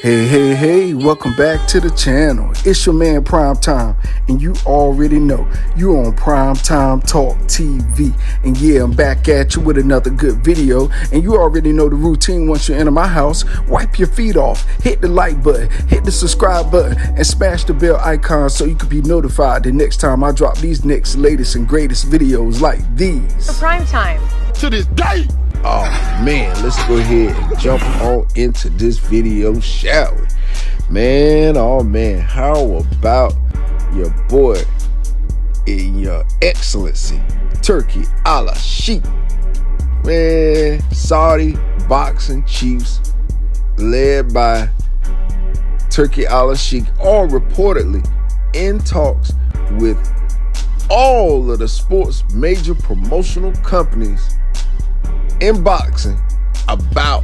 Hey, welcome back to the channel. It's your man Prime Time, and you already know you on Primetime Talk TV. And yeah, I'm back at you with another good video, and you already know the routine. Once you enter my house, wipe your feet off, hit the like button, hit the subscribe button, and smash the bell icon so you can be notified the next time I drop these next latest and greatest videos like these. For Prime Time. To this day. Oh man, let's go ahead and jump on into this video, shall we? Man, oh man, how about your boy and your Excellency Turki Alashikh? Man, Saudi boxing chiefs led by Turki Alashikh are reportedly in talks with all of the sports major promotional companies in boxing about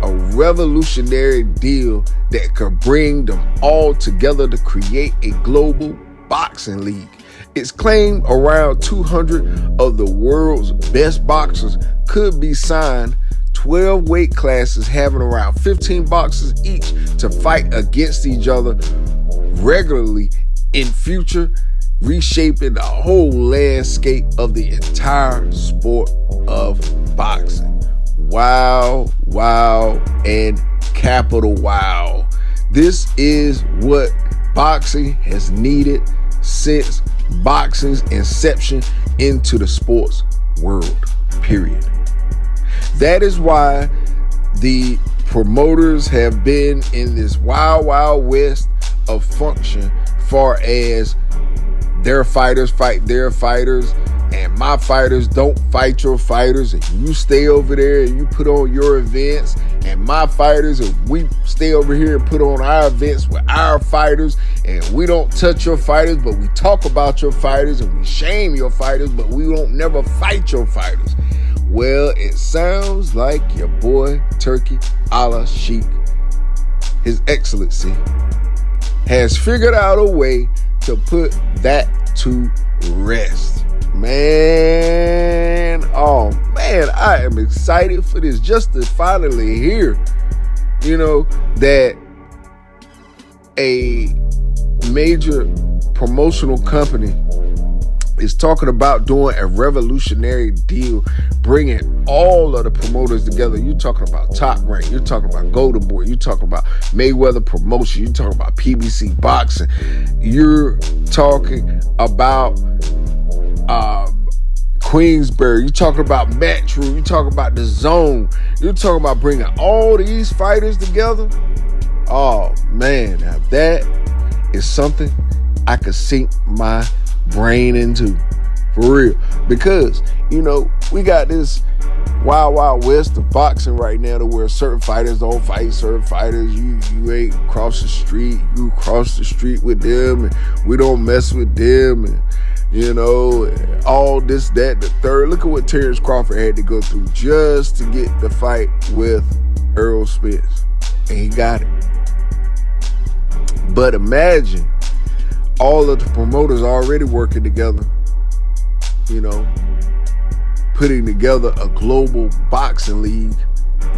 a revolutionary deal that could bring them all together to create a global boxing league. It's claimed around 200 of the world's best boxers could be signed, 12 weight classes having around 15 boxers each to fight against each other regularly in future, reshaping the whole landscape of the entire sport of boxing. Wow, and capital wow. This is what boxing has needed since boxing's inception into the sports world, period. That is why the promoters have been in this wild west of function, far as their fighters fight their fighters, and my fighters don't fight your fighters, and you stay over there and you put on your events, and my fighters and we stay over here and put on our events with our fighters, and we don't touch your fighters, but we talk about your fighters, and we shame your fighters, but we don't never fight your fighters. Well, it sounds like your boy Turki Alashikh, His Excellency, has figured out a way to put that to rest. Man, oh man, I am excited for this, just to finally hear, that a major promotional company is talking about doing a revolutionary deal, bringing all of the promoters together. You're talking about Top Rank, you're talking about Golden Boy, you're talking about Mayweather Promotion, you're talking about PBC Boxing, you're talking about Queensberry, you're talking about Matchroom, you're talking about The Zone, you're talking about bringing all these fighters together. Oh man, now that is something I could sink my brain into, for real, because we got this wild west of boxing right now, to where certain fighters don't fight certain fighters. You ain't cross the street, you cross the street with them, and we don't mess with them, and all this, that, the third. Look at what Terrence Crawford had to go through just to get the fight with Errol Spence, and he got it. But imagine all of the promoters already working together, putting together a global boxing league.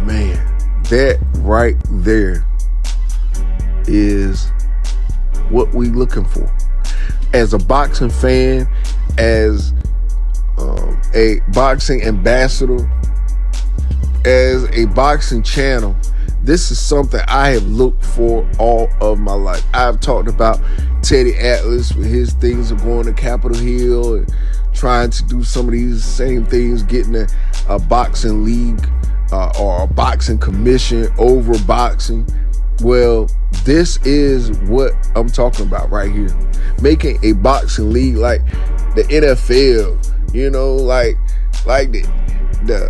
Man, that right there is what we looking for. As a boxing fan, as a boxing ambassador, as a boxing channel, this is something I have looked for all of my life. I've talked about Teddy Atlas with his things of going to Capitol Hill and trying to do some of these same things, getting a boxing league or a boxing commission over boxing. Well, this is what I'm talking about right here. Making a boxing league like the NFL, like the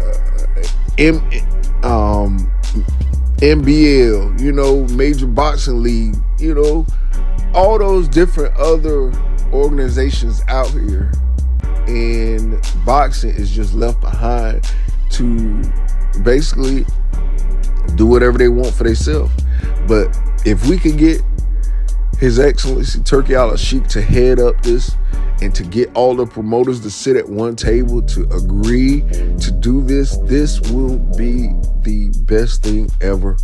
NBL, Major Boxing League, all those different other organizations out here, and boxing is just left behind to basically do whatever they want for themselves. But if we could get His Excellency Turki Alashikh to head up this and to get all the promoters to sit at one table to agree to do this, this will be the best thing ever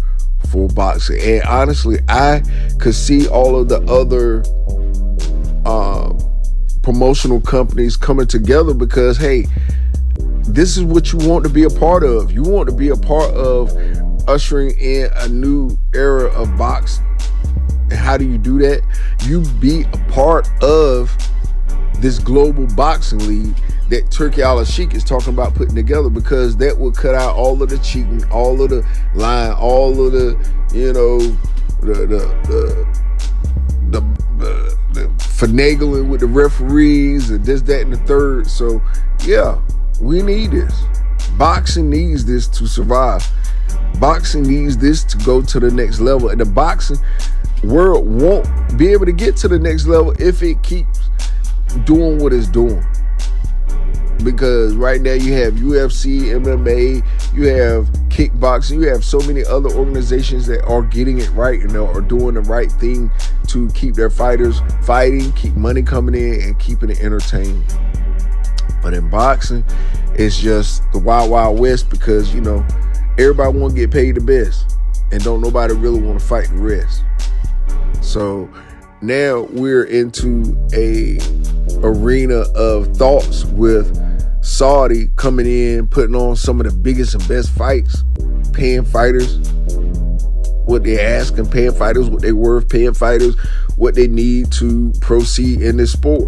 for boxing. And honestly, I could see all of the other promotional companies coming together because, hey, this is what you want to be a part of. You want to be a part of ushering in a new era of boxing. And how do you do that? You be a part of this global boxing league that Turki Alashikh is talking about putting together, because that will cut out all of the cheating, all of the lying, all of the, you know, the finagling with the referees and this, that, and the third. So yeah, we need this. Boxing needs this to survive. Boxing needs this to go to the next level. And the boxing world won't be able to get to the next level if it keeps doing what it's doing. Because right now you have UFC, MMA, you have kickboxing, you have so many other organizations that are getting it right and are doing the right thing to keep their fighters fighting, keep money coming in, and keeping it entertaining. But in boxing, it's just the wild, wild west, because, you know, everybody want to get paid the best and don't nobody really want to fight the rest. So now we're into a arena of thoughts with Saudi coming in, putting on some of the biggest and best fights, paying fighters what they're asking, paying fighters what they're worth, paying fighters what they need to proceed in this sport.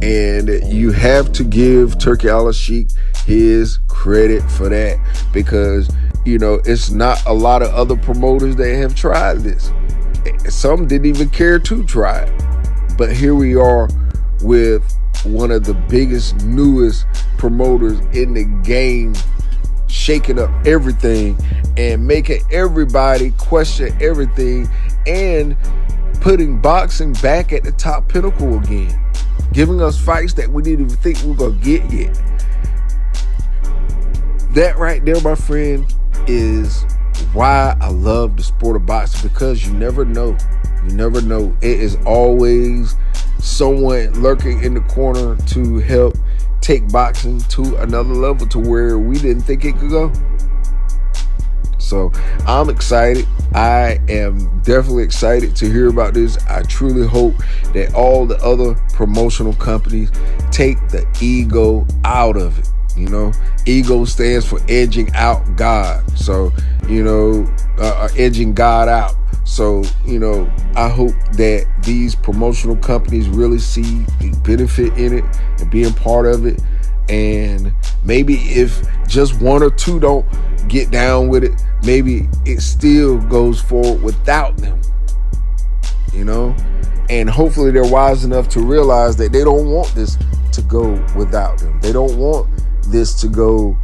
And you have to give Turki Alashikh his credit for that, because, you know, it's not a lot of other promoters that have tried this. Some didn't even care to try it. But here we are with one of the biggest, newest promoters in the game, shaking up everything and making everybody question everything, and putting boxing back at the top pinnacle again, giving us fights that we didn't even think we were going to get yet. That right there, my friend, is why I love the sport of boxing, because you never know. You never know. It is always someone lurking in the corner to help take boxing to another level, to where we didn't think it could go. So I'm excited. I am definitely excited to hear about this. I truly hope that all the other promotional companies take the ego out of it. You know, ego stands for edging out God. So, you know, edging God out. So, you know, I hope that these promotional companies really see the benefit in it and being part of it. And maybe if just one or two don't get down with it, maybe it still goes forward without them, you know? And hopefully they're wise enough to realize that they don't want this to go without them. They don't want this to go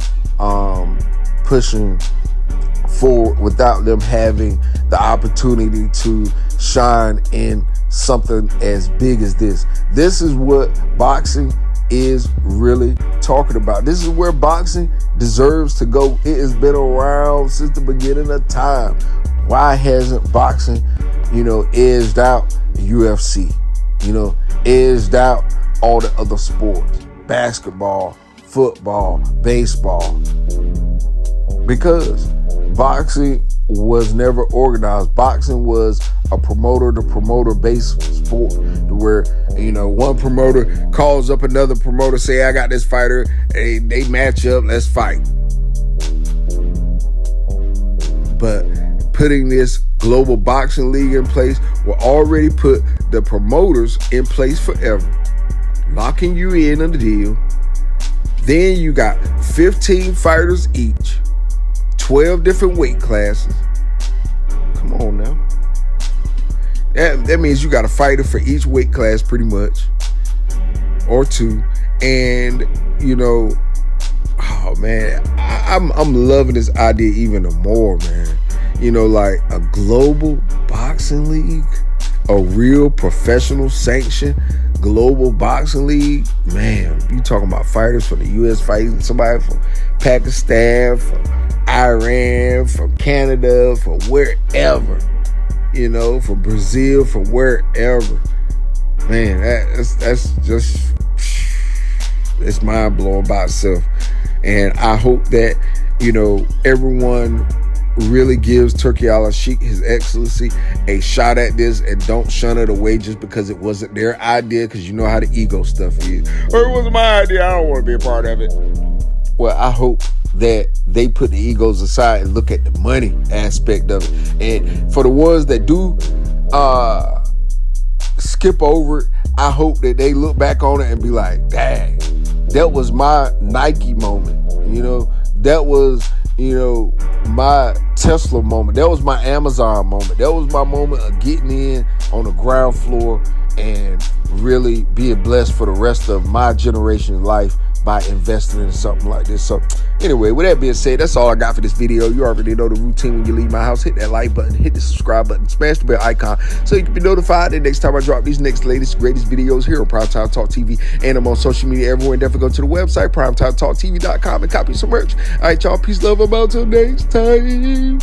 pushing forward without them having the opportunity to shine in something as big as this. This is what boxing is really talking about. This is where boxing deserves to go. It has been around since the beginning of time. Why hasn't boxing, you know, edged out the UFC, you know, edged out all the other sports, basketball, football, baseball? Because boxing was never organized. Boxing was a promoter-to-promoter based sport, to where, you know, one promoter calls up another promoter, say, I got this fighter, they match up, let's fight. But putting this global boxing league in place will already put the promoters in place forever, locking you in on the deal. Then you got 15 fighters each, 12 different weight classes. Come on now. That means you got a fighter for each weight class pretty much, or two. And, you know, oh man, I'm loving this idea even more, man. You know, like a global boxing league, a real professional sanction global boxing league. Man, you talking about fighters from the U.S. fighting somebody from Pakistan, from Iran, from Canada, from wherever, you know, from Brazil, from wherever. man, that's just, it's mind blowing by itself. And I hope that, you know, everyone really gives Turki Alashikh, His Excellency, a shot at this and don't shun it away just because it wasn't their idea, because you know how the ego stuff is. Or it wasn't my idea, I don't want to be a part of it. Well, I hope that they put the egos aside and look at the money aspect of it. And for the ones that do skip over it, I hope that they look back on it and be like, dang, that was my Nike moment, you know, that was, you know, my Tesla moment, that was my Amazon moment, that was my moment of getting in on the ground floor and really being blessed for the rest of my generation's life by investing in something like this. So anyway, with that being said, that's all I got for this video. You already know the routine when you leave my house. Hit that like button, hit the subscribe button, smash the bell icon so you can be notified the next time I drop these next latest greatest videos here on Primetime Talk TV, and I'm on social media everywhere. And definitely go to the website PrimeTimeTalkTV.com and copy some merch. All right, y'all, peace, love, about till next time.